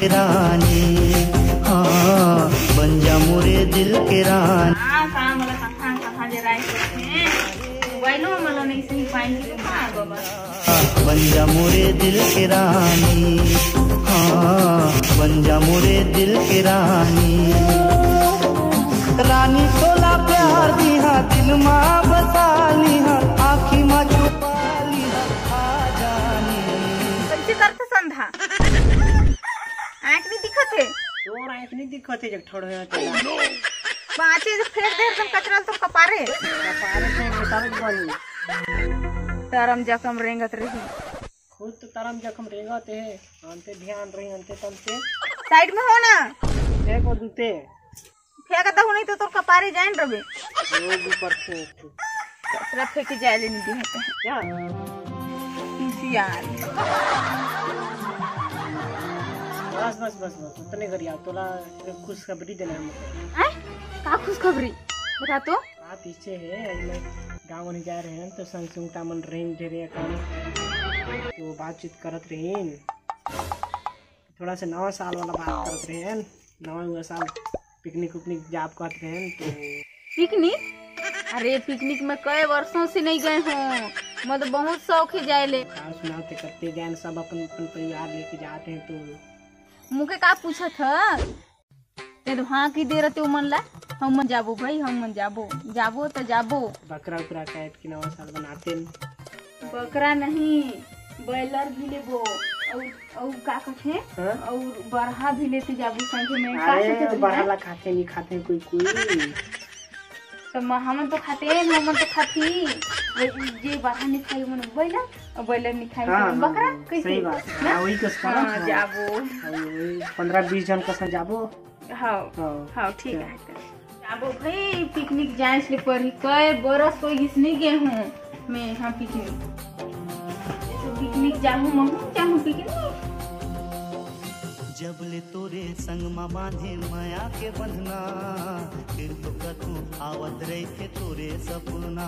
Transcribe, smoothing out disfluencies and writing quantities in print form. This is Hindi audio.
के रानी, हाँ बन जा मोरे दिल के रानी। बन जा मोरे दिल के रानी, हाँ बन जा मोरे दिल के रानी। रानी तोला प्यार दिहा दिल माँ बसा लिहा, आँखी माँ छुपा लिहा आ जानी। कैसे करते संधा आँख नहीं दिखत है, तोर आँख नहीं दिखत है, जब थोड़ा पाँचे फेंक दे तुम कचरा तो कपारे से बेतारत बनी। तरम जखम रेंगत रही, खुद तो तरम जखम रेंगत है, अंते ध्यान रही अंते तमते साइड में हो ना, देखो दूते फेंकता हो नहीं तो तोर कपारे जान रबे। लोग ऊपर से कचरा फेंक जाए ले नहीं देते क्या यार। बस बस बस बस उतने करिया तोला खुशखबरी देना है। हैं का खुशखबरी बता तो। बात इसे है मैं गाँव नहीं जा रहे हैं तो संग सुंगटा मन रहें ढेरे काम तो बातचीत करत रहें, थोड़ा सा नवा साल वाला बात करत रहें, नवा हुआ साल पिकनिक उकनिक जाप करते हैं तो। पिकनिक? अरे पिकनिक में कई वर्षों से नहीं गए हूँ, मैं तो बहुत शौक है जाए ले। सुनाते करते जाए सब अपन अपन परिवार लेके जाते हैं तो। मुझे का पूछा था तो हाँ की दे रहे मन ला, हम मन जाबो भाई, हम मन जाबो जाबो तो जाबो। बकरा उकरा काट के नवा साल बनाते हैं। बकरा नहीं बॉयलर भी लेबो और का कहे और बरहा भी लेते जाबो संगे में। अरे बरहा खाते नहीं खाते कोई कोई तो हम तो खाते हैं, हम तो खाती जे बरहा नहीं खाई मन बॉयलर और बॉयलर नहीं खाई बकरा कैसे। सही बात है, वही कस करो जाबो 15-20 जन का संग जाबो। हाँ हाँ ठीक है जाबो भाई पिकनिक जाए इसलिए पढ़ी कई बरस कोई घिस नहीं गए हूँ मैं। हाँ पिकनिक जाऊँ मैं जाऊँ पिकनिक। जब ले तोरे संग माँ बांधे माया के बंधना, फिर तो कतू आवत रहे थे तोरे सपना।